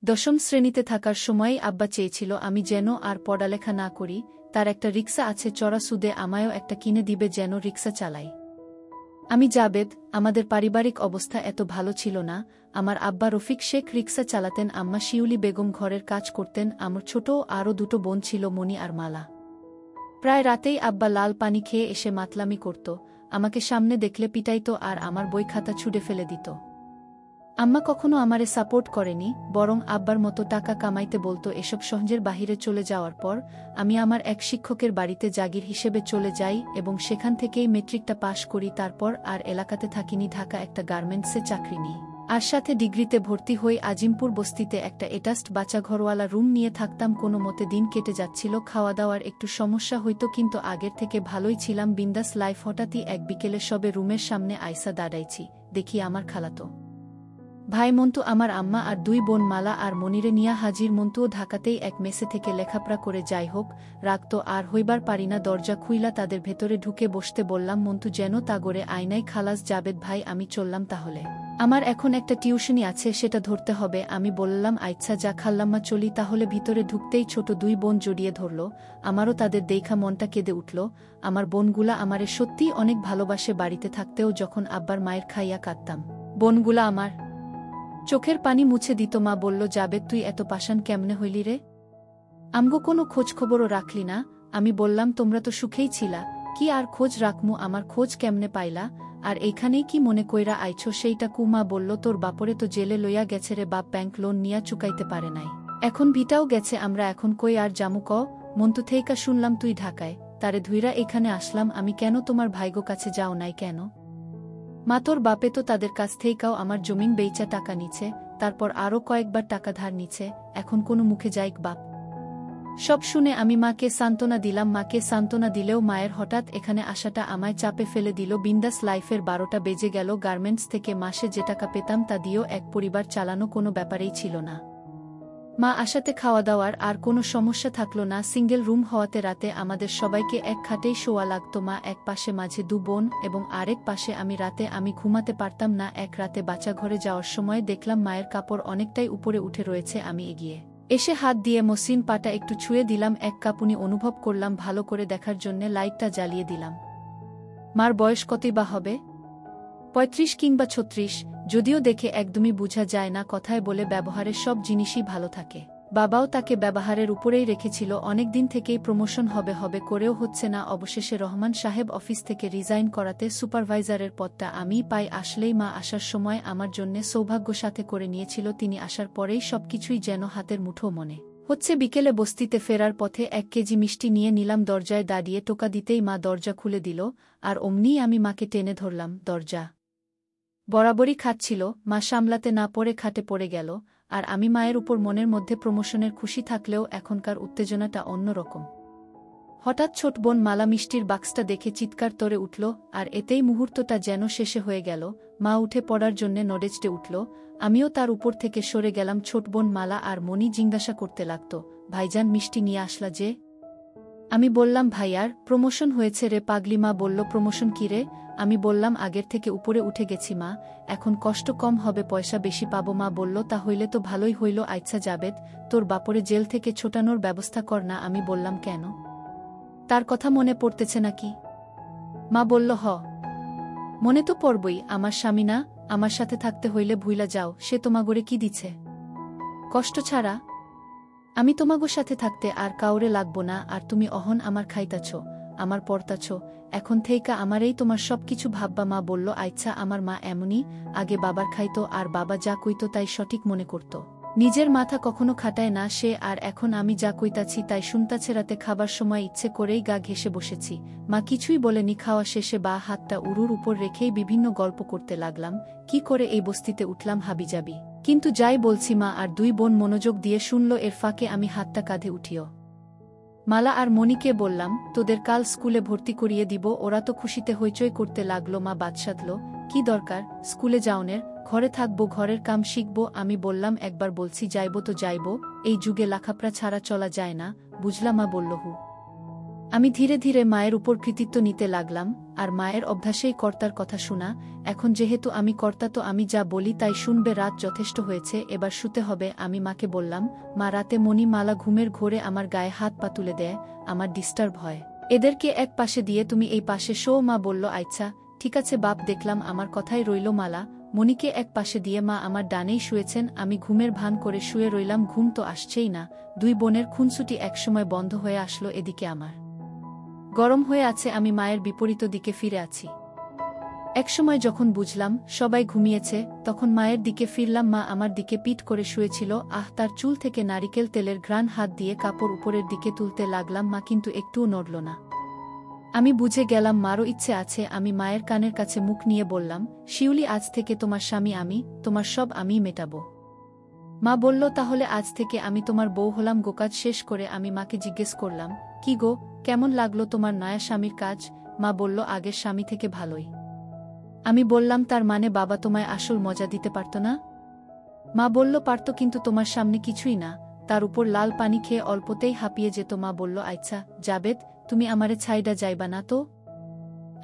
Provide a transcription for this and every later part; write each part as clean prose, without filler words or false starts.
দশম শ্রেণীতে থাকার সময়ই আব্বা চেয়েছিল আমি যেন আর পড়ালেখা না করি, তার একটা রিকশা আছে, চড়া সুদে আমায়ও একটা কিনে দিবে যেন রিকশা চালাই। আমি জাবেদ। আমাদের পারিবারিক অবস্থা এত ভালো ছিল না। আমার আব্বা রফিক শেখ রিকশা চালাতেন, আম্মা শিউলি বেগম ঘরের কাজ করতেন, আমার ছোট আরও দুটো বোন ছিল, মণি আর মালা। প্রায় রাতেই আব্বা লাল পানি খেয়ে এসে মাতলামি করত, আমাকে সামনে দেখলে পিটাইত আর আমার বই খাতা ছুঁড়ে ফেলে দিত। আম্মা কখনো আমারে সাপোর্ট করেনি, বরং আব্বার মতো টাকা কামাইতে বলতো। এসব সহজের বাহিরে চলে যাওয়ার পর আমি আমার এক শিক্ষকের বাড়িতে জাগির হিসেবে চলে যাই এবং সেখান থেকেই মেট্রিকটা পাশ করি। তারপর আর এলাকাতে থাকিনি, ঢাকা একটা গার্মেন্টসে চাকরি নিই। আর সাথে ডিগ্রিতে ভর্তি হই। আজিমপুর বস্তিতে একটা এটাস্ট বাচ্চা ঘরওয়ালা রুম নিয়ে থাকতাম। কোনো মতে দিন কেটে যাচ্ছিল, খাওয়া দাওয়ার একটু সমস্যা হইতো, কিন্তু আগের থেকে ভালোই ছিলাম, বিন্দাস লাইফ। হঠাৎই এক বিকেলে সবে রুমের সামনে আইসা দাঁড়াইছি, দেখি আমার খালাতো ভাই মন্টু, আমার আম্মা আর দুই বোন মালা আর মনিরে নিয়া হাজির। মন্টুও ঢাকাতেই এক মেসে থেকে লেখাপড়া করে। যাই হোক, রাগ তো আর হইবার পারি না। দরজা খুইলা তাদের ভেতরে ঢুকে বসতে বললাম। মন্টু যেন তাগরে আয়নাই, খালাস জাবেদ ভাই আমি চললাম তাহলে, আমার এখন একটা টিউশনি আছে, সেটা ধরতে হবে। আমি বললাম আচ্ছা যা খাল্লাম্মা, চলি তাহলে। ভিতরে ঢুকতেই ছোট দুই বোন জড়িয়ে ধরল। আমারও তাদের দেখা মনটা কেঁদে উঠল। আমার বোনগুলা আমারে সত্যিই অনেক ভালোবাসে। বাড়িতে থাকতেও যখন আব্বার মায়ের খাইয়া কাঁদতাম, বোনগুলা আমার চোখের পানি মুছে দিত। মা বলল, জাবেদ তুই এত পাষাণ কেমনে হইলি রে? আমগো কোনো খোঁজখবরও রাখলি না? আমি বললাম তোমরা তো সুখেই ছিলা, কি আর খোঁজ রাখমু? আমার খোঁজ কেমনে পাইলা? আর এইখানেই কি মনে কইরা আইছো সেইটা কু? মা বলল, তোর বাপরে তো জেলে লইয়া গেছে রে বাপ, ব্যাংক লোন নিয়া চুকাইতে পারে নাই, এখন ভিটাও গেছে, আমরা এখন কই আর জামু ক? মন্তু থেইকা শুনলাম তুই ঢাকায়, তারে ধুইরা এখানে আসলাম আমি। কেন তোমার ভাইগো কাছে যাও নাই কেন? মা তোর বাপে তো তাদের কাছ থেইকাও আমার জমিন বেইচা টাকা নিছে, তারপর আরও কয়েকবার টাকা ধার নিছে, এখন কোনো মুখে যাইক বাপ? সব শুনে আমি মাকে সান্ত্বনা দিলাম। মাকে সান্ত্বনা দিলেও মায়ের হঠাৎ এখানে আসাটা আমায় চাপে ফেলে দিল। বিন্দাস লাইফের 12টা বেজে গেল। গার্মেন্টস থেকে মাসে যে টাকা পেতাম তা দিয়েও এক পরিবার চালানো কোনো ব্যাপারেই ছিল না। মা আসাতে খাওয়া দাওয়ার আর কোনো সমস্যা থাকল না। সিঙ্গেল রুম হওয়াতে রাতে আমাদের সবাইকে এক খাটেই শোয়া লাগত। মা এক পাশে, মাঝে দু বোন এবং আরেক পাশে আমি। রাতে আমি ঘুমাতে পারতাম না। এক রাতে বাচ্চা ঘরে যাওয়ার সময় দেখলাম মায়ের কাপড় অনেকটাই উপরে উঠে রয়েছে। আমি এগিয়ে এসে হাত দিয়ে মসৃণ পাটা একটু ছুঁয়ে দিলাম। এক কাঁপুনি অনুভব করলাম। ভালো করে দেখার জন্যে লাইটটা জ্বালিয়ে দিলাম। মার বয়স কতই বা হবে? 35 কিংবা 36, যদিও দেখে একদমই বোঝা যায় না। কথায় বলে ব্যবহারের সব জিনিসই ভালো থাকে। বাবাও তাকে ব্যবহারের উপরেই রেখেছিল। অনেক দিন থেকেই প্রমোশন হবে হবে করেও হচ্ছে না। অবশেষে রহমান সাহেব অফিস থেকে রিজাইন করাতে সুপারভাইজারের পদটা আমিই পাই। আসলেই মা আসার সময় আমার জন্যে সৌভাগ্য সাথে করে নিয়েছিল। তিনি আসার পরেই সবকিছুই যেন হাতের মুঠো মনে হচ্ছে। বিকেলে বস্তিতে ফেরার পথে 1 কেজি মিষ্টি নিয়ে নিলাম। দরজায় দাঁড়িয়ে টোকা দিতেই মা দরজা খুলে দিল, আর অমনিই আমি মাকে টেনে ধরলাম। দরজা বরাবরই খাচ্ছিল, মা সামলাতে না পড়ে খাটে পড়ে গেল। আর আমি মায়ের উপর মনের মধ্যে প্রমোশনের খুশি থাকলেও এখনকার উত্তেজনাটা অন্যরকম। হঠাৎ ছোট বোন মালা মিষ্টির বাক্সটা দেখে চিৎকার করে উঠল, আর এতেই মুহূর্তটা যেন শেষে হয়ে গেল। মা উঠে পড়ার জন্যে নড়েচড়ে উঠল, আমিও তার উপর থেকে সরে গেলাম। ছোট বোন মালা আর মনি জিজ্ঞাসা করতে লাগত, ভাইজান মিষ্টি নিয়ে আসলা যে? আমি বললাম, ভাইয়ার প্রমোশন হয়েছে রে পাগলি। মা বলল, প্রমোশন কি রে? আমি বললাম, আগের থেকে উপরে উঠে গেছি মা, এখন কষ্ট কম হবে, পয়সা বেশি পাবো। মা বলল, তা হইলে তো ভালোই হইল। আচ্ছা জাবেদ, তোর বাপরে জেল থেকে ছোটানোর ব্যবস্থা কর না। আমি বললাম, কেন? তার কথা মনে পড়তেছে নাকি? মা বলল, হ, মনে তো পড়বই, আমার স্বামী না? আমার সাথে থাকতে হইলে ভুইলা যাও, সে তোমাগরে কি দিছে কষ্ট ছাড়া? আমি তোমাগোর সাথে থাকতে আর কাউরে লাগবো না। আর তুমি অহন আমার খাইতাছ, আমার পড়তাছ, এখন থেইকা আমারেই তোমার সবকিছু ভাববা। মা বলল, আচ্ছা। আমার মা এমনই, আগে বাবার খাইতো আর বাবা যা কইতো তাই সঠিক মনে করত, নিজের মাথা কখনো খাটায় না সে। আর এখন আমি যা কইতাছি তাই শুনতাছে। রাতে খাবার সময় ইচ্ছে করেই গা ঘেঁষে বসেছি। মা কিছুই বলেনি। খাওয়া শেষে বা হাতটা উরুর উপর রেখেই বিভিন্ন গল্প করতে লাগলাম, কি করে এই বস্তিতে উঠলাম হাবিজাবি। কিন্তু যাই বলছি মা আর দুই বোন মনোযোগ দিয়ে শুনল। এর ফাঁকে আমি হাতটা কাঁধে উঠিও মালা আর মনিকে বললাম, তোদের কাল স্কুলে ভর্তি করিয়ে দিব। ওরা তো খুশিতে হইচই করতে লাগলো। মা বাদ সাধল, কি দরকার স্কুলে যাওনের, ঘরে থাকবো, ঘরের কাম শিখব। আমি বললাম, একবার বলছি যাইব তো যাইব, এই যুগে লেখাপড়া ছাড়া চলা যায় না, বুঝলা? মা বলল, হু। আমি ধীরে ধীরে মায়ের উপর কৃতিত্ব নিতে লাগলাম, আর মায়ের অভ্যাসেই কর্তার কথা শোনা। এখন যেহেতু আমি কর্তা, তো আমি যা বলি তাই শুনবে। রাত যথেষ্ট হয়েছে, এবার শুতে হবে। আমি মাকে বললাম, মা, রাতে মণিমালা ঘুমের ঘোরে আমার গায়ে হাত পা তুলে দেয়, আমার ডিস্টার্ব হয়। এদেরকে এক পাশে দিয়ে তুমি এই পাশে শো। মা বলল, আচ্ছা ঠিক আছে বাপ। দেখলাম আমার কথাই রইল। মালা মণিকে এক পাশে দিয়ে মা আমার ডানেই শুয়েছেন। আমি ঘুমের ভান করে শুয়ে রইলাম। ঘুম তো আসছেই না। দুই বোনের খুনসুটি একসময় বন্ধ হয়ে আসলো। এদিকে আমার গরম হয়ে আছে, আমি মায়ের বিপরীত দিকে ফিরে আছি। একসময় যখন বুঝলাম সবাই ঘুমিয়েছে, তখন মায়ের দিকে ফিরলাম। মা আমার দিকে পিঠ করে শুয়েছিল। তার চুল থেকে নারিকেল তেলের ঘ্রাণ। হাত দিয়ে কাপড় উপরের দিকে তুলতে লাগলাম, মা কিন্তু একটুও নড়ল না। আমি বুঝে গেলাম মারও ইচ্ছে আছে। আমি মায়ের কানের কাছে মুখ নিয়ে বললাম, শিউলি, আজ থেকে তোমার স্বামী আমি, তোমার সব আমিই মেটাবো। মা বলল, তাহলে আজ থেকে আমি তোমার বউ হলাম। গোকাজ শেষ করে আমি মাকে জিজ্ঞেস করলাম, কি গো, কেমন লাগলো তোমার নয়া স্বামীর কাজ? মা বলল, আগের স্বামী থেকে ভালোই। আমি বললাম, তার মানে বাবা তোমায় আসল মজা দিতে পারত না? মা বলল, পারত, কিন্তু তোমার সামনে কিছুই না। তার উপর লাল পানি খেয়ে অল্পতেই হাঁপিয়ে যেত। মা বলল, আচ্ছা জাবেদ, তুমি আমারে ছাইডা যাইবা না তো?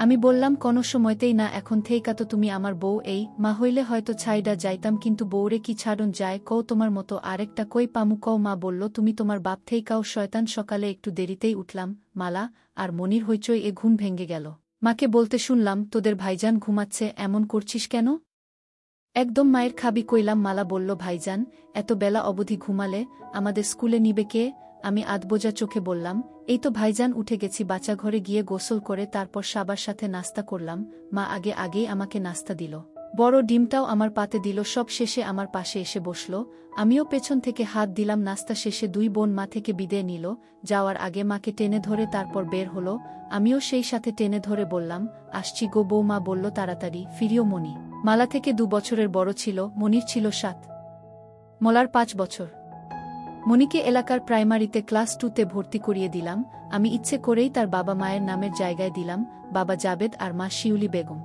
আমি বললাম, কোনো সময়তেই না, এখন থেইকা তো তুমি আমার বউ। এই মা হইলে হয়তো ছাইডা যাইতাম, কিন্তু বউরে কি ছাড়ন যায় কও? তোমার মতো আরেকটা কই পামু কও? মা বলল, তুমি তোমার বাপ থেইকাও শয়তান। সকালে একটু দেরিতেই উঠলাম। মালা আর মনির হইচই, এ ঘুম ভেঙে গেল। মাকে বলতে শুনলাম, তোদের ভাইজান ঘুমাচ্ছে, এমন করছিস কেন? একদম মায়ের খাবি কইলাম। মালা বলল, ভাইজান এত বেলা অবধি ঘুমালে আমাদের স্কুলে নিবে কে? আমি আধবোজা চোখে বললাম, এই তো ভাইজান উঠে গেছি, বাচ্চাঘরে গিয়ে গোসল করে তারপর সাবার সাথে নাস্তা করলাম। মা আগেই আমাকে নাস্তা দিল, বড় ডিমটাও আমার পাতে দিল। সব শেষে আমার পাশে এসে বসল, আমিও পেছন থেকে হাত দিলাম। নাস্তা শেষে দুই বোন মা থেকে বিদায় নিল। যাওয়ার আগে মাকে টেনে ধরে তারপর বের হলো। আমিও সেই সাথে টেনে ধরে বললাম, আসছি গো বউ। মা বলল, তাড়াতাড়ি ফিরিও। মনি মালা থেকে 2 বছরের বড় ছিল, মনির ছিল 7, মলার 5 বছর। মনিকে এলাকার প্রাইমারিতে ক্লাস 2তে ভর্তি করিয়ে দিলাম। আমি ইচ্ছে করেই তার বাবা মায়ের নামের জায়গায় দিলাম, বাবা জাবেদ আর মা শিউলি বেগম।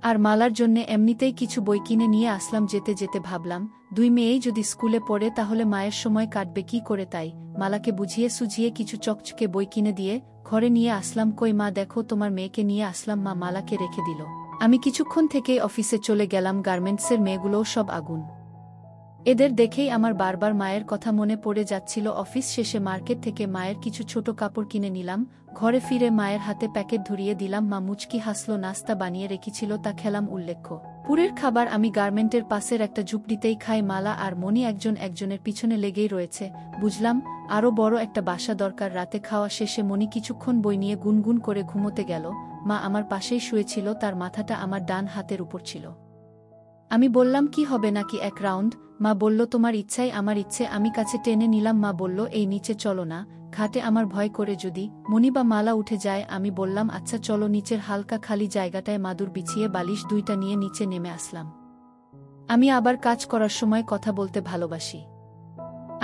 আর মালার জন্যে এমনিতেই কিছু বই কিনে নিয়ে আসলাম। যেতে যেতে ভাবলাম, 2 মেয়েই যদি স্কুলে পড়ে তাহলে মায়ের সময় কাটবে কি করে। তাই মালাকে বুঝিয়ে সুঝিয়ে কিছু চকচকে বই কিনে দিয়ে ঘরে নিয়ে আসলাম। কই মা, দেখো তোমার মেয়েকে নিয়ে আসলাম। মা মালাকে রেখে দিল। আমি কিছুক্ষণ থেকেই অফিসে চলে গেলাম। গার্মেন্টসের মেয়েগুলোও সব আগুন। এদের দেখেই আমার বারবার মায়ের কথা মনে পড়ে যাচ্ছিল। অফিস শেষে মার্কেট থেকে মায়ের কিছু ছোট কাপড় কিনে নিলাম। ঘরে ফিরে মায়ের হাতে প্যাকেট ধরিয়ে দিলাম। মা মুচকি হাসলো। নাস্তা বানিয়ে রেখেছিল, তা খেলাম। উল্লেখ্য, পুরের খাবার আমি গার্মেন্টের পাশের একটা ঝুপড়িতেই খাই। মালা আর মনি একজনের পিছনে লেগেই রয়েছে। বুঝলাম আরও বড় একটা বাসা দরকার। রাতে খাওয়া শেষে মনি কিছুক্ষণ বই নিয়ে গুনগুন করে ঘুমোতে গেল। মা আমার পাশেই শুয়েছিল, তার মাথাটা আমার ডান হাতের উপর ছিল। আমি বললাম, কি হবে নাকি 1 রাউন্ড? মা বলল, তোমার ইচ্ছাই আমার ইচ্ছে। আমি কাছে টেনে নিলাম। মা বলল, এই নিচে চলো না, ঘাটে আমার ভয় করে যদি মনি বা মালা উঠে যায়। আমি বললাম, আচ্ছা চলো। নিচের হালকা খালি জায়গাটায় মাদুর বিছিয়ে বালিশ 2টা নিয়ে নিচে নেমে আসলাম। আমি আবার কাজ করার সময় কথা বলতে ভালোবাসি।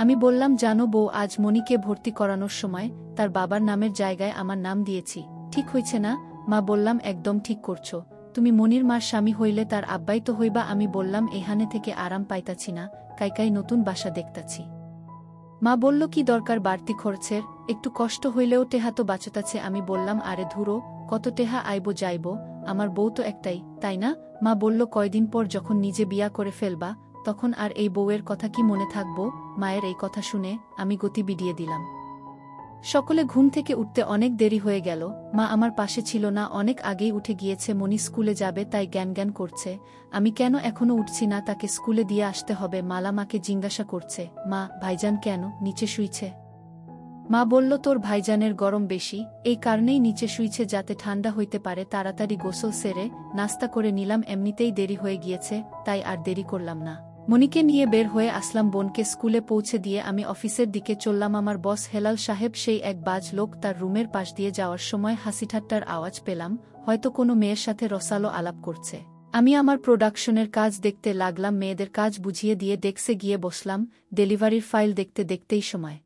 আমি বললাম, জানো বউ, আজ মনিকে ভর্তি করানোর সময় তার বাবার নামের জায়গায় আমার নাম দিয়েছি। ঠিক হয়েছে না? মা বললাম, একদম ঠিক করছো। তুমি মনির মার স্বামী হইলে তার আব্বাই তো হইবা। আমি বললাম, এখানে থেকে আরাম পাইতাছি না, কাইকাই নতুন বাসা দেখতাছি। মা বলল, কি দরকার বাড়তি খরচের? একটু কষ্ট হইলেও টেহা তো বাঁচতাছে। আমি বললাম, আরে ধুরো, কত টেহা আইবো যাইবো, আমার বউ তো একটাই, তাই না? মা বলল, কয়দিন পর যখন নিজে বিয়া করে ফেলবা তখন আর এই বউয়ের কথা কি মনে থাকবো? মায়ের এই কথা শুনে আমি গতি বিডিয়ে দিলাম। সকলে ঘুম থেকে উঠতে অনেক দেরি হয়ে গেল। মা আমার পাশে ছিল না, অনেক আগেই উঠে গিয়েছে। মনি স্কুলে যাবে তাই জ্ঞান করছে। আমি কেন এখনো উঠছি না, তাকে স্কুলে দিয়ে আসতে হবে। মালা মাকে জিজ্ঞাসা করছে, মা, ভাইজান কেন নিচে শুইছে? মা বলল, তোর ভাইজানের গরম বেশি, এই কারণেই নিচে শুইছে, যাতে ঠান্ডা হইতে পারে। তাড়াতাড়ি গোসল সেরে নাস্তা করে নিলাম। এমনিতেই দেরি হয়ে গিয়েছে, তাই আর দেরি করলাম না। মনিকে নিয়ে বের হয়ে আসলাম। বোনকে স্কুলে পৌঁছে দিয়ে আমি অফিসের দিকে চললাম। আমার বস হেলাল সাহেব, সেই এক বাজ লোক, তার রুমের পাশ দিয়ে যাওয়ার সময় হাসিঠাট্টার আওয়াজ পেলাম। হয়তো কোনো মেয়ের সাথে রসালো আলাপ করছে। আমি আমার প্রোডাকশনের কাজ দেখতে লাগলাম। মেয়েদের কাজ বুঝিয়ে দিয়ে ডেস্কে গিয়ে বসলাম। ডেলিভারির ফাইল দেখতে দেখতেই সময়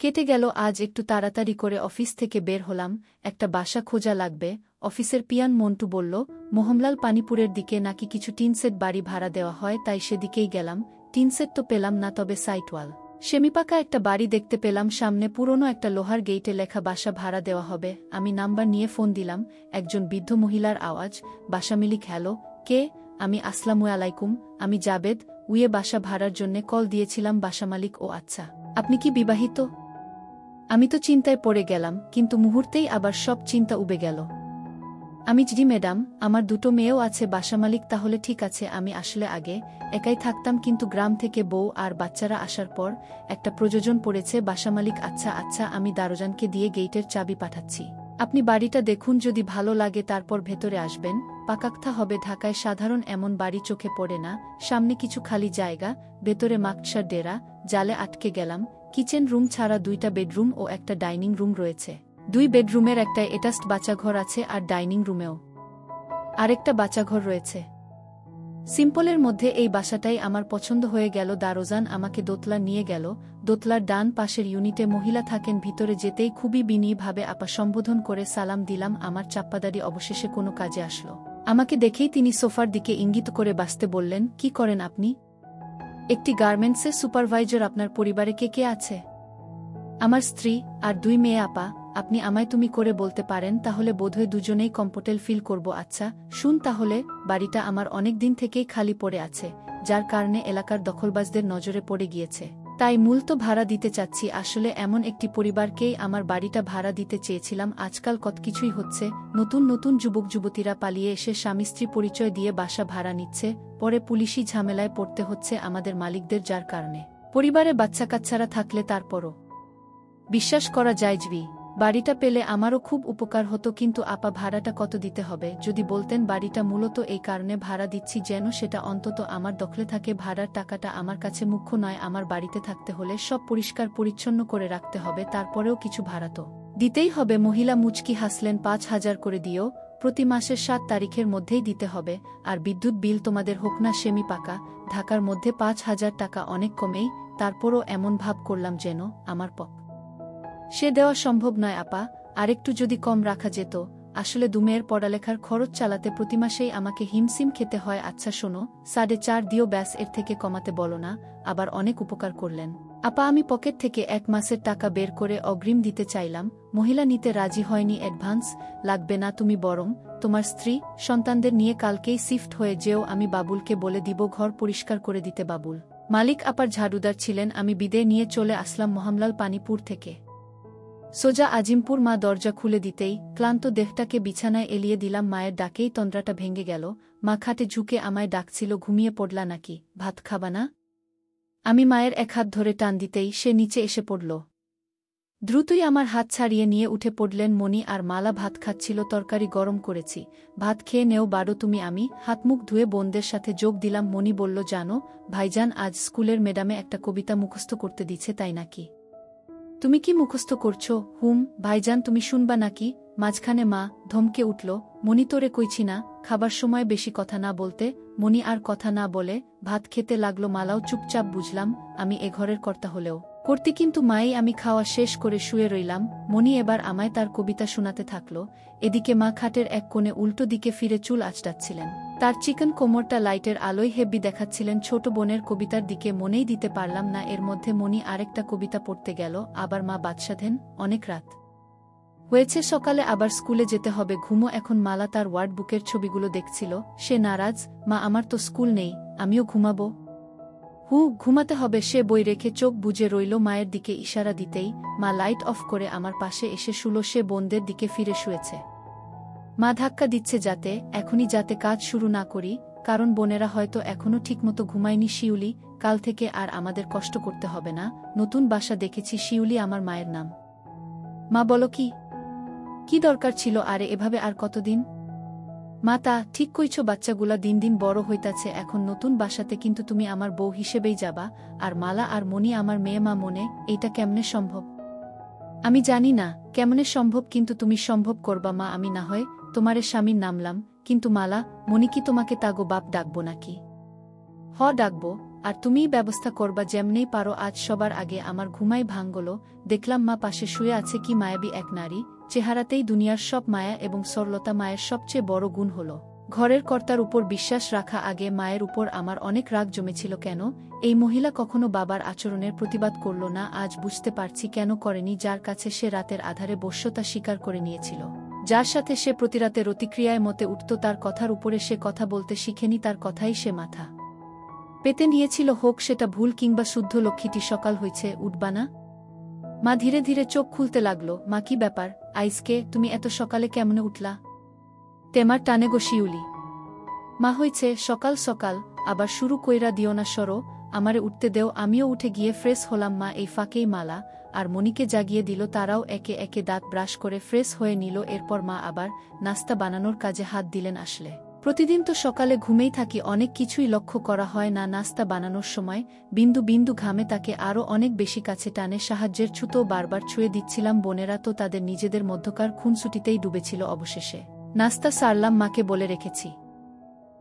কেটে গেল। আজ একটু তাড়াতাড়ি করে অফিস থেকে বের হলাম। একটা বাসা খোঁজা লাগবে। অফিসের পিয়ান মন্টু বলল, মোহনলাল পানিপুরের দিকে নাকি কিছু টিনসেট বাড়ি ভাড়া দেওয়া হয়, তাই সেদিকেই গেলাম। টিনসেট তো পেলাম না, তবে সাইটওয়াল সেমিপাকা একটা বাড়ি দেখতে পেলাম, সামনে পুরনো একটা লোহার গেইটে লেখা বাসা ভাড়া দেওয়া হবে। আমি নাম্বার নিয়ে ফোন দিলাম। একজন বৃদ্ধ মহিলার আওয়াজ, বাসা মালিক। হ্যালো, কে? আমি আসসালামু আলাইকুম, আমি জাবেদ, উয়ে বাসা ভাড়ার জন্য কল দিয়েছিলাম। বাসা মালিক: ও আচ্ছা, আপনি কি বিবাহিত? আমি তো চিন্তায় পড়ে গেলাম, কিন্তু মুহূর্তেই আবার সব চিন্তা উবে গেল। আমি: জি ম্যাডাম, আমার দুটো মেয়েও আছে। বাসা মালিক: তাহলে ঠিক আছে। আমি আসলে আগে একাই থাকতাম, কিন্তু গ্রাম থেকে বউ আর বাচ্চারা আসার পর একটা প্রয়োজন পড়েছে। বাসা মালিক: আচ্ছা আচ্ছা, আমি দারোজানকে দিয়ে গেইটের চাবি পাঠাচ্ছি। আপনি বাড়িটা দেখুন, যদি ভালো লাগে তারপর ভেতরে আসবেন। পাকাক্তা হবে। ঢাকায় সাধারণ এমন বাড়ি চোখে পড়ে না। সামনে কিছু খালি জায়গা, ভেতরে মাকসার ডেরা। জালে আটকে গেলাম। কিচেন রুম ছাড়া 2টা বেডরুম ও একটা ডাইনিং রুম রয়েছে। 2 বেডরুমের একটা অ্যাটাচড বাচ্চাঘর আছে, আর ডাইনিং রুমেও আরেকটা বাচ্চাঘর রয়েছে। সিম্পলের মধ্যে এই বাসাটাই আমার পছন্দ হয়ে গেল। দারোজান আমাকে দোতলা নিয়ে গেল। দোতলার ডান পাশের ইউনিটে মহিলা থাকেন। ভিতরে যেতেই খুবই বিনীতভাবে আপা সম্বোধন করে সালাম দিলাম। আমার চাপ্পাদারি অবশেষে কোনো কাজে আসলো। আমাকে দেখেই তিনি সোফার দিকে ইঙ্গিত করে বাসতে বললেন: কি করেন আপনি? একটি গার্মেন্টসের সুপারভাইজার। আপনার পরিবারে কে কে আছে? আমার স্ত্রী আর 2 মেয়ে। আপা, আপনি আমায় তুমি করে বলতে পারেন, তাহলে বোধহয় দুজনেই কমফোর্টেবল ফিল করব। আচ্ছা শুন তাহলে, বাড়িটা আমার অনেক দিন থেকেই খালি পড়ে আছে, যার কারণে এলাকার দখলবাজদের নজরে পড়ে গিয়েছে। তাই মূলত ভাড়া দিতে চাচ্ছি। আসলে এমন একটি পরিবারকেই আমার বাড়িটা ভাড়া দিতে চেয়েছিলাম। আজকাল কত কিছুই হচ্ছে। নতুন নতুন যুবক যুবতীরা পালিয়ে এসে স্বামী স্ত্রী পরিচয় দিয়ে বাসা ভাড়া নিচ্ছে, পরে পুলিশি ঝামেলায় পড়তে হচ্ছে আমাদের মালিকদের, যার কারণে পরিবারে বাচ্চা কাচ্চারা থাকলে তারপরও বিশ্বাস করা যায় জি, বাড়িটা পেলে আমারও খুব উপকার হতো। কিন্তু আপা, ভাড়াটা কত দিতে হবে যদি বলতেন? বাড়িটা মূলত এই কারণে ভাড়া দিচ্ছি যেন সেটা অন্তত আমার দখলে থাকে। ভাড়ার টাকাটা আমার কাছে মুখ্য নয়। আমার বাড়িতে থাকতে হলে সব পরিষ্কার পরিচ্ছন্ন করে রাখতে হবে, তারপরেও কিছু ভাড়া তো দিতেই হবে। মহিলা মুচকি হাসলেন। 5,000 করে দিও, প্রতি মাসের 7 তারিখের মধ্যেই দিতে হবে। আর বিদ্যুৎ বিল তোমাদের হোক না সেমি পাকা, ঢাকার মধ্যে 5,000 টাকা অনেক কমেই। তারপরও এমন ভাব করলাম যেন আমার সে দেওয়া সম্ভব নয়। আপা, আরেকটু যদি কম রাখা যেত। আসলে 2 মেয়ের পড়ালেখার খরচ চালাতে প্রতি মাসেই আমাকে হিমসিম খেতে হয়। আচ্ছা শোনো, 4.5 দিও ব্যাস, এর থেকে কমাতে বলো না। আবার অনেক উপকার করলেন। আপা, আমি পকেট থেকে 1 মাসের টাকা বের করে অগ্রিম দিতে চাইলাম। মহিলা নিতে রাজি হয়নি। অ্যাডভান্স লাগবে না, তুমি বরং তোমার স্ত্রী সন্তানদের নিয়ে কালকেই শিফট হয়ে যেও। আমি বাবুলকে বলে দিব ঘর পরিষ্কার করে দিতে। বাবুল মালিক আপার ঝাড়ুদার ছিলেন। আমি বিদায় নিয়ে চলে আসলাম মোহামলাল পানিপুর থেকে সোজা আজিমপুর। মা দরজা খুলে দিতেই ক্লান্ত দেহটাকে বিছানায় এলিয়ে দিলাম। মায়ের ডাকেই তন্দ্রাটা ভেঙে গেল। মা খাটে ঝুঁকে আমায় ডাকছিল। ঘুমিয়ে পড়লা নাকি? ভাত খাবা না? আমি মায়ের এক হাত ধরে টান দিতেই সে নিচে এসে পড়ল। দ্রুতই আমার হাত ছাড়িয়ে নিয়ে উঠে পড়লেন। মণি আর মালা ভাত খাচ্ছিল। তরকারি গরম করেছি, ভাত খেয়ে নেও বাড়ো তুমি। আমি হাত মুখ ধুয়ে বোনদের সাথে যোগ দিলাম। মণি বলল, জানো ভাইজান আজ স্কুলের ম্যাডামে একটা কবিতা মুখস্থ করতে দিচ্ছে, তাই নাকি? তুমি কি মুখস্থ করছো? হুম ভাইজান, তুমি শুনবা নাকি? মাঝখানে মা ধমকে উঠল। মণি, তোরে কইছি না খাবার সময় বেশি কথা না বলতে। মণি আর কথা না বলে ভাত খেতে লাগলো। মালাও চুপচাপ। বুঝলাম আমি এ ঘরের কর্তা হলেও করতি, কিন্তু মাই। আমি খাওয়া শেষ করে শুয়ে রইলাম। মণি এবার আমায় তার কবিতা শোনাতে থাকল। এদিকে মা খাটের এক কোণে উল্টো দিকে ফিরে চুল আঁচড়াচ্ছিলেন। তার চিকন কোমরটা লাইটের আলোয় হেব্বি দেখাচ্ছিলেন। ছোট বোনের কবিতার দিকে মনেই দিতে পারলাম না। এর মধ্যে মণি আরেকটা কবিতা পড়তে গেল। আবার মা বাদশাধেন। অনেক রাত হয়েছে, সকালে আবার স্কুলে যেতে হবে, ঘুমো এখন। মালা তার ওয়ার্ড বুকের ছবিগুলো দেখছিল। সে নারাজ। মা, আমার তো স্কুল নেই, আমিও ঘুমাবো। ঘুমাতে হবে। সে বই রেখে চোখ বুজে রইল। মায়ের দিকে ইশারা দিতেই মা লাইট অফ করে আমার পাশে এসে শুলো। সে বোনদের দিকে ফিরে শুয়েছে। মা ধাক্কা দিচ্ছে এখনই যাতে কাজ শুরু না করি, কারণ বোনেরা হয়তো এখনও ঠিকমতো ঘুমায়নি। শিউলি, কাল থেকে আর আমাদের কষ্ট করতে হবে না। নতুন বাসা দেখেছি। শিউলি আমার মায়ের নাম। মা বলো, কি দরকার ছিল আরে এভাবে? আর কতদিন? মা, তা ঠিক কইছো, বাচ্চাগুলা দিন দিন বড় হইতাছে। এখন নতুন বাসাতে কিন্তু তুমি আমার বউ হিসেবেই যাবা, আর মালা আর মণি আমার মেয়ে। মা, মনে এইটা কেমনে সম্ভব? আমি জানি না কেমনে সম্ভব, কিন্তু তুমি সম্ভব করবা মা। আমি না হয় তোমারে স্বামীর নামলাম, কিন্তু মালা মণি কি তোমাকে তাগো বাপ ডাকবো নাকি? ডাকবো, আর তুমিই ব্যবস্থা করবা যেমনেই পারো। আজ সবার আগে আমার ঘুমাই ভাঙল। দেখলাম মা পাশে শুয়ে আছে। কি মায়াবী এক নারী, চেহারাতেই দুনিয়ার সব মায়া এবং সরলতা। মায়ের সবচেয়ে বড় গুণ হল ঘরের কর্তার উপর বিশ্বাস রাখা আগে মায়ের উপর আমার অনেক রাগ জমেছিল কেন এই মহিলা কখনো বাবার আচরণের প্রতিবাদ করল না আজ বুঝতে পারছি কেন করেনি যার কাছে সে রাতের আধারে বশ্যতা স্বীকার করে নিয়েছিল যার সাথে সে প্রতিরাতে রতিক্রিয়ায় মতে উঠত তার কথার উপরে সে কথা বলতে শিখেনি তার কথাই সে মাথা পেতে নিয়েছিল হোক সেটা ভুল কিংবা শুদ্ধ লক্ষ্মীটি সকাল হয়েছে উঠবা না মা ধীরে ধীরে চোখ খুলতে লাগল মা কি ব্যাপার আইসকে তুমি এত সকালে কেমনে উঠলা তেমার টানে গো শিউলি মা হইছে সকাল সকাল আবার শুরু কইরা দিও না সরো আমারে উঠতে দেও আমিও উঠে গিয়ে ফ্রেশ হলাম মা এই ফাঁকেই মালা আর মনিকে জাগিয়ে দিল তারাও একে একে দাঁত ব্রাশ করে ফ্রেশ হয়ে নিল এরপর মা আবার নাস্তা বানানোর কাজে হাত দিলেন আসলে প্রতিদিন তো সকালে ঘুমেই থাকি অনেক কিছুই লক্ষ্য করা হয় না নাস্তা বানানোর সময় বিন্দু বিন্দু ঘামে তাকে আরও অনেক বেশি কাছে টানে সাহায্যের ছুতো বারবার ছুঁয়ে দিচ্ছিলাম বোনেরা তো তাদের নিজেদের মধ্যকার খুনসুটিতেই ডুবেছিল অবশেষে নাস্তা সারলাম মাকে বলে রেখেছি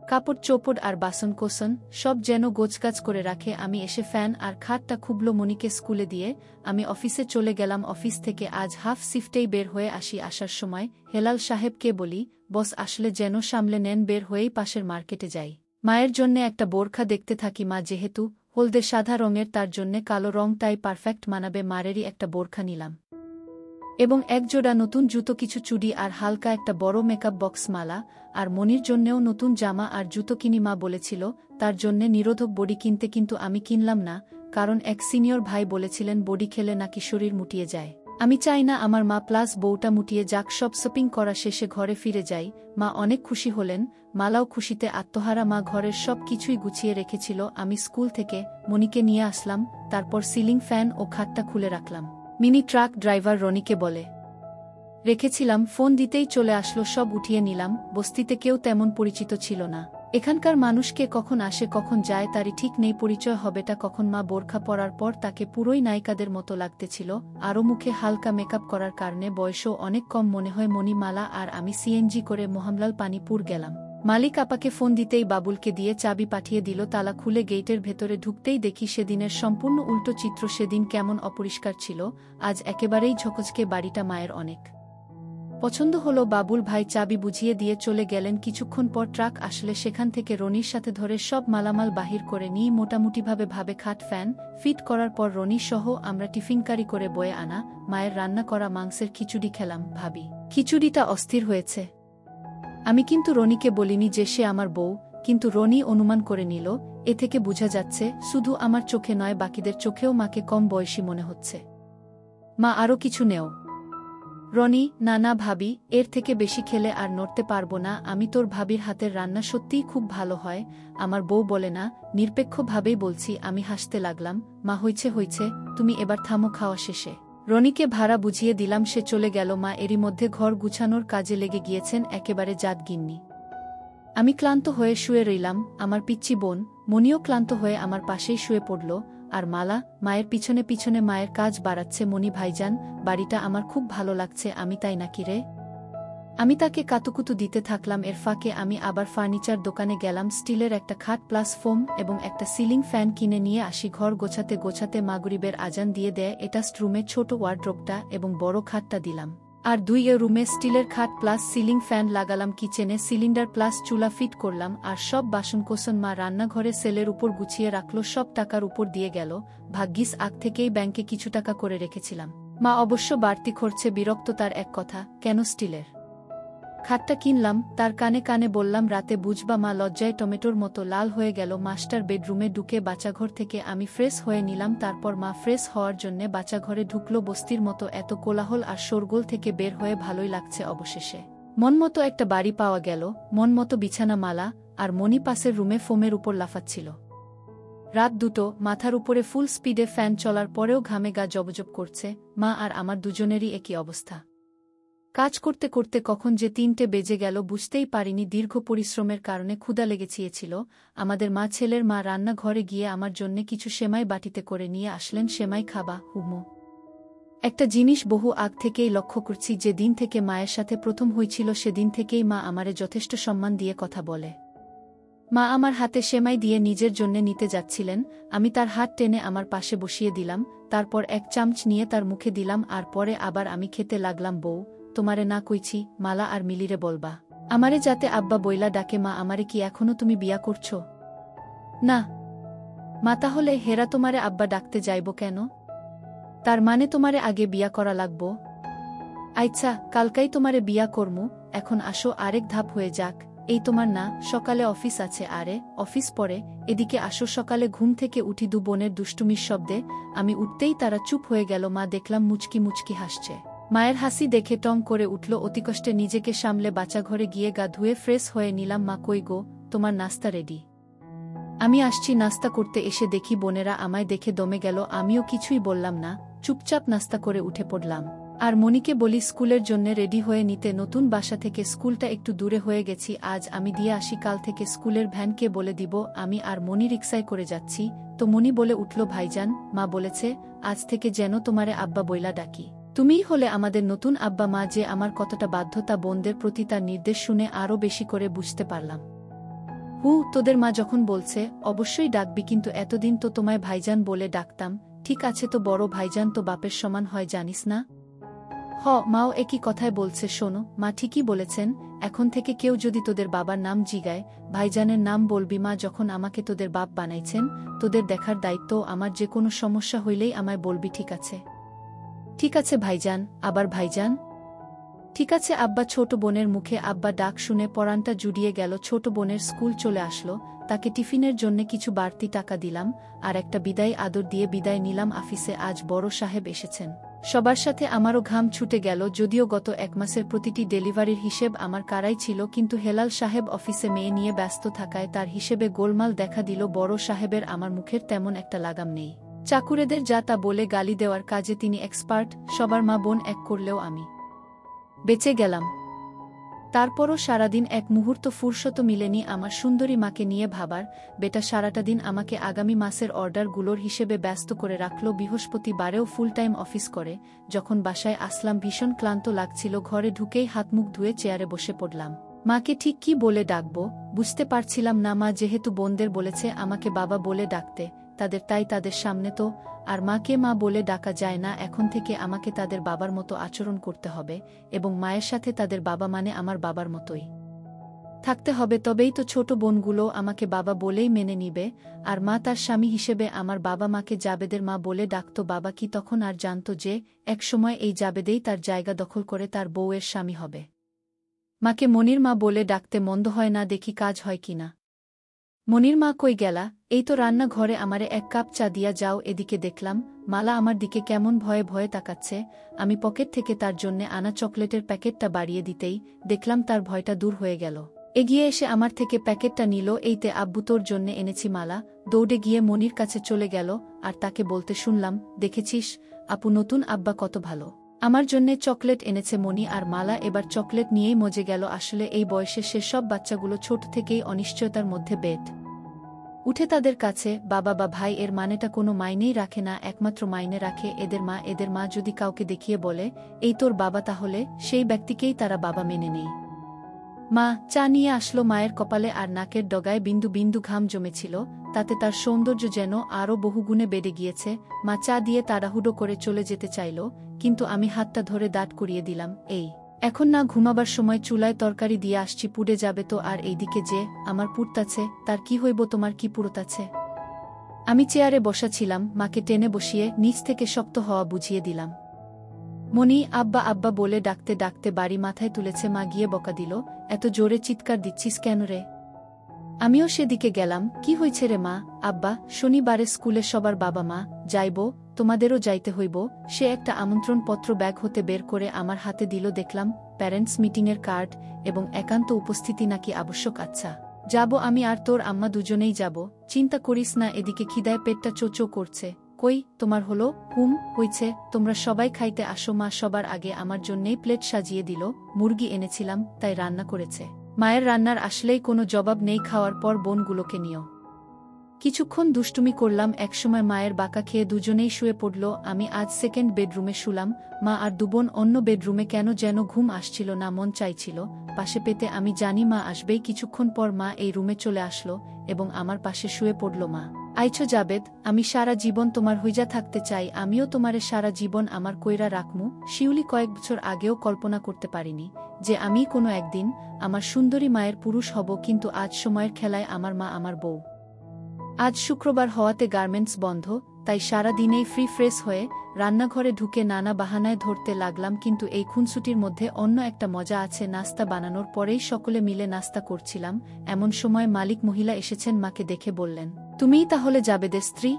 কাপড় চোপড় আর বাসন কোসন সব যেন গোছগাছ করে রাখে আমি এসে ফ্যান আর খাটটা খুবল মনিকে স্কুলে দিয়ে আমি অফিসে চলে গেলাম অফিস থেকে আজ হাফ শিফটেই বের হয়ে আসার সময় হেলাল সাহেবকে বলি বস আসলে যেন সামলে নেন বের হয়েই পাশের মার্কেটে যাই মায়ের জন্যে একটা বোরখা দেখতে থাকি মা যেহেতু হলদে সাদা রঙের তার জন্যে কালো রংটাই পারফেক্ট মানাবে মারেরই একটা বোরখা নিলাম এবং একজোড়া নতুন জুতো কিছু চুড়ি আর হালকা একটা বড় মেকআপ বক্স মালা আর মনির জন্যেও নতুন জামা আর জুতো কিনি মা বলেছিল তার জন্যে নিরোধক বডি কিনতে কিন্তু আমি কিনলাম না কারণ এক সিনিয়র ভাই বলেছিলেন বডি খেলে নাকি শরীর মুটিয়ে যায় আমি চাই না আমার মা প্লাস বউটা মুটিয়ে যাক সব শপিং করা শেষে ঘরে ফিরে যাই মা অনেক খুশি হলেন মালাও খুশিতে আত্মহারা মা ঘরের সব কিছুই গুছিয়ে রেখেছিল আমি স্কুল থেকে মনিকে নিয়ে আসলাম তারপর সিলিং ফ্যান ও খাটটা খুলে রাখলাম মিনি ট্রাক ড্রাইভার রনিকে বলে রেখেছিলাম ফোন দিতেই চলে আসলো সব উঠিয়ে নিলাম বস্তিতে কেউ তেমন পরিচিত ছিল না এখানকার মানুষকে কখন আসে কখন যায় তারই ঠিক নেই পরিচয় হবেটা কখন মা বোরখা পরার পর তাকে পুরোই নায়িকাদের মতো লাগতেছিল আরও মুখে হালকা মেকআপ করার কারণে বয়সও অনেক কম মনে হয় মণিমালা আর আমি সিএনজি করে মোহামলাল পানিপুর গেলাম মালিক আপাকে ফোন দিতেই বাবুলকে দিয়ে চাবি পাঠিয়ে দিল তালা খুলে গেটের ভেতরে ঢুকতেই দেখি সেদিনের সম্পূর্ণ উল্টো চিত্র সেদিন কেমন অপরিষ্কার ছিল আজ একেবারেই ঝকঝকে বাড়িটা মায়ের অনেক পছন্দ হলো বাবুল ভাই চাবি বুঝিয়ে দিয়ে চলে গেলেন কিছুক্ষণ পর ট্রাক আসলে সেখান থেকে রনির সাথে ধরে সব মালামাল বাহির করে নিয়ে মোটামুটিভাবে খাট ফ্যান ফিট করার পর রনি সহ আমরা টিফিনকারি করে বয়ে আনা মায়ের রান্না করা মাংসের খিচুড়ি খেলাম ভাবি খিচুড়িটা অস্থির হয়েছে আমি কিন্তু রনিকে বলিনি যে সে আমার বউ কিন্তু রনি অনুমান করে নিল এ থেকে বোঝা যাচ্ছে শুধু আমার চোখে নয় বাকিদের চোখেও মাকে কম বয়সী মনে হচ্ছে মা আরও কিছু নেও রনি না না ভাবি এর থেকে বেশি খেলে আর নড়তে পারবো না আমি তোর ভাবির হাতের রান্না সত্যিই খুব ভালো হয় আমার বউ বলে না নিরপেক্ষভাবেই বলছি আমি হাসতে লাগলাম মা হইছে তুমি এবার থামো খাওয়া শেষে রনিকে ভাড়া বুঝিয়ে দিলাম সে চলে গেল মা এরই মধ্যে ঘর গুছানোর কাজে লেগে গিয়েছেন একেবারে জাত গিন্নি আমি ক্লান্ত হয়ে শুয়ে রইলাম আমার পিচ্চি বোন মনিও ক্লান্ত হয়ে আমার পাশেই শুয়ে পড়ল আর মালা মায়ের পিছনে পিছনে মায়ের কাজ বাড়াচ্ছে মনি ভাইজান বাড়িটা আমার খুব ভালো লাগছে আমি তাই নাকি রে আমি তাকে কাতুকুতু দিতে থাকলাম এর ফাঁকে আমি আবার ফার্নিচার দোকানে গেলাম স্টিলের একটা খাট প্লাস ফোম এবং একটা সিলিং ফ্যান কিনে নিয়ে আসি ঘর গোছাতে গোছাতে মাগরিবের আজান দিয়ে দেয় এটা রুমে ছোট ওয়ার্ড্রোবটা এবং বড় খাটটা দিলাম আর 2 রুমে স্টিলের খাট প্লাস সিলিং ফ্যান লাগালাম কিচেনে সিলিন্ডার প্লাস চুলা ফিট করলাম আর সব বাসনকোসন মা রান্নাঘরে সেলের উপর গুছিয়ে রাখলো সব টাকার উপর দিয়ে গেল ভাগ্যিস আগ থেকেই ব্যাংকে কিছু টাকা করে রেখেছিলাম মা অবশ্য বাড়তি খরচে বিরক্ত তার এক কথা কেন স্টিলের খাটটা কিনলাম তার কানে কানে বললাম রাতে বুঝবা মা লজ্জায় টমেটোর মতো লাল হয়ে গেল মাস্টার বেডরুমে ঢুকে বাচ্চাঘর থেকে আমি ফ্রেশ হয়ে নিলাম তারপর মা ফ্রেশ হওয়ার জন্যে বাচ্চাঘরে ঢুকলো বস্তির মতো এত কোলাহল আর শোরগোল থেকে বের হয়ে ভালোই লাগছে অবশেষে মন মতো একটা বাড়ি পাওয়া গেল মন মতো বিছানা মালা আর মনি পাশের রুমে ফোমের উপর লাফাচ্ছিল রাত 2 মাথার উপরে ফুল স্পিডে ফ্যান চলার পরেও ঘামে গা জবজব করছে মা আর আমার দুজনেরই একই অবস্থা কাজ করতে করতে কখন যে 3টে বেজে গেল বুঝতেই পারিনি দীর্ঘ পরিশ্রমের কারণে ক্ষুধা লেগেছিয়েছিল আমাদের মা ছেলের মা রান্নাঘরে গিয়ে আমার জন্যে কিছু সেমাই বাটিতে করে নিয়ে আসলেন সেমাই খাবা হুমো একটা জিনিস বহু আগ থেকেই লক্ষ্য করছি যে দিন থেকে মায়ের সাথে প্রথম হয়েছিল সেদিন থেকেই মা আমারে যথেষ্ট সম্মান দিয়ে কথা বলে মা আমার হাতে সেমাই দিয়ে নিজের জন্যে নিতে যাচ্ছিলেন আমি তার হাত টেনে আমার পাশে বসিয়ে দিলাম তারপর এক চামচ নিয়ে তার মুখে দিলাম আর পরে আবার আমি খেতে লাগলাম বউ তোমারে না কইছি মালা আর মিলিরে বলবা আমারে যাতে আব্বা বইলা ডাকে মা আমারে কি এখনো তুমি বিয়া করছো? না মা, তাহলে হেরা তোমারে আব্বা ডাকতে যাইব কেন? তার মানে তোমারে আগে বিয়া করা লাগবো? আচ্ছা, কালকাই তোমারে বিয়া করমু, এখন আসো আরেক ধাপ হয়ে যাক। এই তোমার না সকালে অফিস আছে? আরে অফিস পরে, এদিকে আসো। সকালে ঘুম থেকে উঠি দু বোনের দুষ্টুমির শব্দে। আমি উঠতেই তারা চুপ হয়ে গেল। মা দেখলাম মুচকি মুচকি হাসছে। মায়ের হাসি দেখে টং করে উঠল। অতিকষ্টে নিজেকে সামলে বাচ্চাঘরে গিয়ে গা ধুয়ে ফ্রেশ হয়ে নিলাম। মা কই গো, তোমার নাস্তা রেডি? আমি আসছি। নাস্তা করতে এসে দেখি বোনেরা আমায় দেখে দমে গেল। আমিও কিছুই বললাম না, চুপচাপ নাস্তা করে উঠে পড়লাম। আর মনিকে বলি স্কুলের জন্য রেডি হয়ে নিতে। নতুন বাসা থেকে স্কুলটা একটু দূরে হয়ে গেছি, আজ আমি দিয়ে আসি। কাল থেকে স্কুলের ভ্যানকে বলে দিব আমি আর মনি রিকশায় করে যাচ্ছি। তো মনি বলে উঠল, ভাইজান, মা বলেছে আজ থেকে যেন তোমারে আব্বা বইলা ডাকি। তুমিই হলে আমাদের নতুন আব্বা। মা যে আমার কতটা বাধ্যতা বোনদের প্রতি, তার নির্দেশ শুনে আরও বেশি করে বুঝতে পারলাম। তোদের মা যখন বলছে অবশ্যই ডাকবি, কিন্তু এতদিন তো তোমায় ভাইজান বলে ডাকতাম। ঠিক আছে, তো বড় ভাইজান তো বাপের সমান হয়, জানিস না? মাও একই কথায় বলছে। শোনো, মা ঠিকই বলেছেন, এখন থেকে কেউ যদি তোদের বাবার নাম জিগায়, ভাইজানের নাম বলবি। মা যখন আমাকে তোদের বাপ বানাইছেন, তোদের দেখার দায়িত্ব আমার। যে কোনো সমস্যা হইলেই আমায় বলবি, ঠিক আছে? ঠিক আছে ভাইজান। আবার ভাইজান? ঠিক আছে আব্বা। ছোট বোনের মুখে আব্বা ডাক শুনে পরানটা জুড়িয়ে গেল। ছোট বোনের স্কুল চলে আসলো, তাকে টিফিনের জন্যে কিছু বাড়তি টাকা দিলাম, আর একটা বিদায় আদর দিয়ে বিদায় নিলাম। আফিসে আজ বড় সাহেব এসেছেন। সবার সাথে আমারও ঘাম ছুটে গেল। যদিও গত এক মাসের প্রতিটি ডেলিভারির হিসেব আমার কারাই ছিল, কিন্তু হেলাল সাহেব অফিসে মেয়ে নিয়ে ব্যস্ত থাকায় তার হিসেবে গোলমাল দেখা দিল। বড় সাহেবের আমার মুখের তেমন একটা লাগাম নেই। চাকুরেদের যা তা বলে গালি দেওয়ার কাজে তিনি এক্সপার্ট। সবার মা বোন এক করলেও আমি বেঁচে গেলাম। তারপরও সারাদিন এক মুহূর্ত ফুরসত মিলেনি আমার সুন্দরী মাকে নিয়ে ভাবার। বেটা সারাটা দিন আমাকে আগামী মাসের অর্ডারগুলোর হিসেবে ব্যস্ত করে রাখল। বৃহস্পতিবারেও ফুল টাইম অফিস করে। যখন বাসায় আসলাম ভীষণ ক্লান্ত লাগছিল। ঘরে ঢুকেই হাত মুখ ধুয়ে চেয়ারে বসে পড়লাম। মাকে ঠিক কি বলে ডাকবো বুঝতে পারছিলাম না। মা যেহেতু বোনদের বলেছে আমাকে বাবা বলে ডাকতে, তাই তাদের সামনে তো আর মাকে মা বলে ডাকা যায় না। এখন থেকে আমাকে তাদের বাবার মতো আচরণ করতে হবে, এবং মায়ের সাথে তাদের বাবা মানে আমার বাবার মতোই থাকতে হবে। তবেই তো ছোট বোনগুলো আমাকে বাবা বলেই মেনে নিবে। আর মা তার স্বামী হিসেবে আমার বাবা মাকে জাবেদের মা বলে ডাকত। বাবা কি তখন আর জানত যে একসময় এই জাবেদেই তার জায়গা দখল করে তার বউয়ের স্বামী হবে? মাকে মনির মা বলে ডাকতে মন্দ হয় না, দেখি কাজ হয় কিনা। মনির মা কই গেলা? এই তো রান্না ঘরে, আমারে এক কাপ চা দিয়া যাও। এদিকে দেখলাম মালা আমার দিকে কেমন ভয়ে ভয়ে তাকাচ্ছে। আমি পকেট থেকে তার জন্যে আনা চকলেটের প্যাকেটটা বাড়িয়ে দিতেই দেখলাম তার ভয়টা দূর হয়ে গেল। এগিয়ে এসে আমার থেকে প্যাকেটটা নিল। এইতে আব্বু, তোর জন্যে এনেছি। মালা দৌড়ে গিয়ে মনির কাছে চলে গেল, আর তাকে বলতে শুনলাম, দেখেছিস আপু, নতুন আব্বা কত ভালো, আমার জন্যে চকলেট এনেছে। মনি আর মালা এবার চকলেট নিয়েই মজে গেল। আসলে এই বয়সে সেসব বাচ্চাগুলো ছোট থেকেই অনিশ্চয়তার মধ্যে বেট উঠে তাদের কাছে। বাবা বা ভাই এর মানেটা কোনো মাইনেই রাখে না, একমাত্র মাইনে রাখে এদের মা। এদের মা যদি কাউকে দেখিয়ে বলে এই তোর বাবা, তাহলে সেই ব্যক্তিকেই তারা বাবা মেনে নেয়। মা চা নিয়ে আসলো। মায়ের কপালে আর নাকের ডগায় বিন্দু বিন্দু ঘাম জমেছিল, তাতে তার সৌন্দর্য যেন আরও বহুগুণে বেড়ে গিয়েছে। মা চা দিয়ে তাড়াহুড়ো করে চলে যেতে চাইল, কিন্তু আমি হাতটা ধরে দাঁড় করিয়ে দিলাম। এখন না, ঘুমাবার সময় চুলায় তরকারি দিয়ে আসছি, পুড়ে যাবে তো। আর এইদিকে যে আমার পুড়তাছে, তার কি হইব? তোমার কি পুড়তাছে? আমি চেয়ারে বসা ছিলাম, মাকে টেনে বসিয়ে নিচ থেকে শক্ত হওয়া বুঝিয়ে দিলাম। মনি আব্বা আব্বা বলে ডাকতে ডাকতে বাড়ি মাথায় তুলেছে। মা গিয়ে বকা দিল, এত জোরে চিৎকার দিচ্ছিস কেন রে? আমিও সেদিকে গেলাম। কি হয়েছে রে মা? আব্বা, শনিবারে স্কুলে সবার বাবা মা যাইব, তোমাদেরও যাইতে হইব। সে একটা আমন্ত্রণপত্র ব্যাগ হতে বের করে আমার হাতে দিল। দেখলাম প্যারেন্টস মিটিংয়ের কার্ড, এবং একান্ত উপস্থিতি নাকি আবশ্যক। আচ্ছা যাব, আমি আর তোর আম্মা দুজনেই যাব, চিন্তা করিস না। এদিকে খিদায় পেটটা চোচো করছে। কই তোমার হলো? হইছে, তোমরা সবাই খাইতে আসো। মা সবার আগে আমার জন্যেই প্লেট সাজিয়ে দিল। মুরগি এনেছিলাম, তাই রান্না করেছে। মায়ের রান্নার আসলেই কোনো জবাব নেই। খাওয়ার পর বোনগুলোকে নিয়েও কিছুক্ষণ দুষ্টুমি করলাম। একসময় মায়ের বাঁকা খেয়ে দুজনেই শুয়ে পড়ল। আমি আজ সেকেন্ড বেডরুমে শুলাম। মা আর দুবোন অন্য বেডরুমে। কেন যেন ঘুম আসছিল না, মন চাইছিল পাশে পেতে। আমি জানি মা আসবেই। কিছুক্ষণ পর মা এই রুমে চলে আসলো এবং আমার পাশে শুয়ে পড়ল। মা আইছো জাবেদ, আমি সারা জীবন তোমার হইজা থাকতে চাই, আমিও তোমারে সারা জীবন আমার কইরা রাখমু। শিউলি কয়েক বছর আগেও কল্পনা করতে পারিনি যে আমি কোনো একদিন আমার সুন্দরী মায়ের পুরুষ হব, কিন্তু আজ সময়ের খেলায় আমার মা আমার বউ। আজ শুক্রবার হওয়াতে গার্মেন্টস বন্ধ, তাই সারা দিনেই ফ্রেশ হয়ে রান্নাঘরে ঢুকে নানা বাহানায় ধরতে লাগলাম। কিন্তু এই খুনসুটির মধ্যে অন্য একটা মজা আছে। নাস্তা বানানোর পরেই সকলে মিলে নাস্তা করছিলাম, এমন সময় মালিক মহিলা এসেছেন। মাকে দেখে বললেন, তুমিই তাহলে জাবেদের স্ত্রী?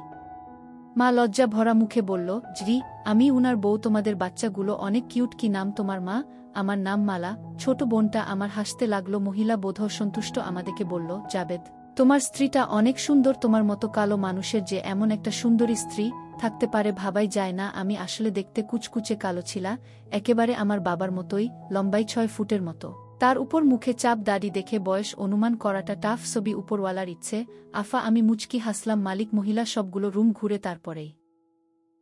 মা লজ্জা ভরা মুখে বলল, জি আমি উনার বউ। তোমাদের বাচ্চাগুলো অনেক কিউট। কি নাম তোমার মা? আমার নাম মালা। ছোট বোনটা আমার। হাসতে লাগলো মহিলা। বোধহয় সন্তুষ্ট আমাদেরকে বলল, জাবেদ তোমার স্ত্রীটা অনেক সুন্দর, তোমার মতো কালো মানুষের যে এমন একটা সুন্দরী স্ত্রী থাকতে পারে ভাবাই যায় না। আমি আসলে দেখতে কুচকুচে কালো ছিলা, একেবারে আমার বাবার মতোই, লম্বাই 6 ফুটের মতো। তার উপর মুখে চাপ দাড়ি দেখে বয়স অনুমান করাটা টাফ। ছবি উপরওয়ালার ইচ্ছে। আফা আমি মুচকি হাসলাম। মালিক মহিলা সবগুলো রুম ঘুরে তারপরেই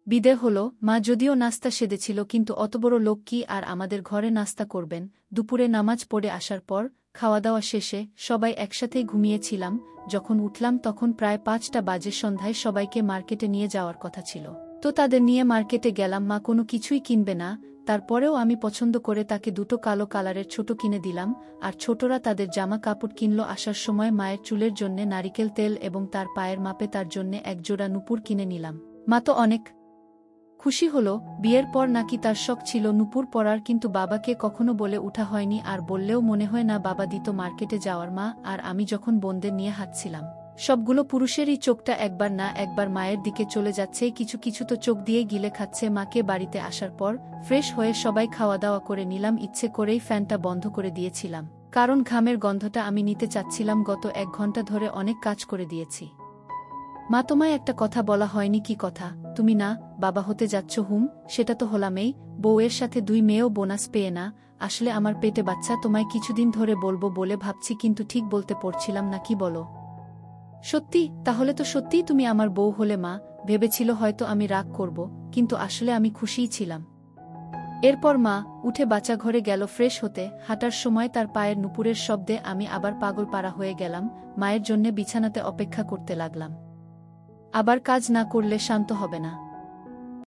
বিদে হলো। মা যদিও নাস্তা সেদেছিল, কিন্তু অত বড় লোক কি আর আমাদের ঘরে নাস্তা করবেন? দুপুরে নামাজ পড়ে আসার পর খাওয়া দাওয়া শেষে সবাই একসাথেই ঘুমিয়েছিলাম। যখন উঠলাম তখন প্রায় 5টা বাজে। সন্ধ্যায় সবাইকে মার্কেটে নিয়ে যাওয়ার কথা ছিল, তো তাদের নিয়ে মার্কেটে গেলাম। মা কোনো কিছুই কিনবে না, তারপরেও আমি পছন্দ করে তাকে 2টো কালো কালারের ছোট কিনে দিলাম, আর ছোটরা তাদের জামা কাপড় কিনল। আসার সময় মায়ের চুলের জন্যে নারিকেল তেল এবং তার পায়ের মাপে তার জন্যে এক জোড়া নুপুর কিনে নিলাম। মা তো অনেক খুশি হলো। বিয়ের পর নাকি তার শখ ছিল নুপুর পরার, কিন্তু বাবাকে কখনো বলে উঠা হয়নি, আর বললেও মনে হয় না বাবা দিত মার্কেটে যাওয়ার। মা আর আমি যখন বোনদের নিয়ে হাঁটছিলাম, সবগুলো পুরুষেরই চোখটা একবার না একবার মায়ের দিকে চলে যাচ্ছে। কিছু কিছু তো চোখ দিয়ে গিলে খাচ্ছে। মাকে বাড়িতে আসার পর ফ্রেশ হয়ে সবাই খাওয়া দাওয়া করে নিলাম। ইচ্ছে করেই ফ্যানটা বন্ধ করে দিয়েছিলাম, কারণ ঘামের গন্ধটা আমি নিতে চাচ্ছিলাম। গত 1 ঘন্টা ধরে অনেক কাজ করে দিয়েছি। মা তোমায় একটা কথা বলা হয়নি। কি কথা? তুমি না বাবা হতে যাচ্ছ? সেটা তো হলামেই। বউয়ের সাথে 2 মেয়েও বোনাস পেয়ে না। আসলে আমার পেটে বাচ্চা। তোমায় কিছুদিন ধরে বলবো বলে ভাবছি, কিন্তু ঠিক বলতে পারছিলাম না। কি বলো? সত্যি? তাহলে তো সত্যিই তুমি আমার বউ হলে। মা ভেবেছিল হয়তো আমি রাগ করব, কিন্তু আসলে আমি খুশিই ছিলাম। এরপর মা উঠে বাচ্চাঘরে গেল ফ্রেশ হতে। হাঁটার সময় তার পায়ের নুপুরের শব্দে আমি আবার পাগলপাড়া হয়ে গেলাম। মায়ের জন্যে বিছানাতে অপেক্ষা করতে লাগলাম। আবার কাজ না করলে শান্ত হবে না।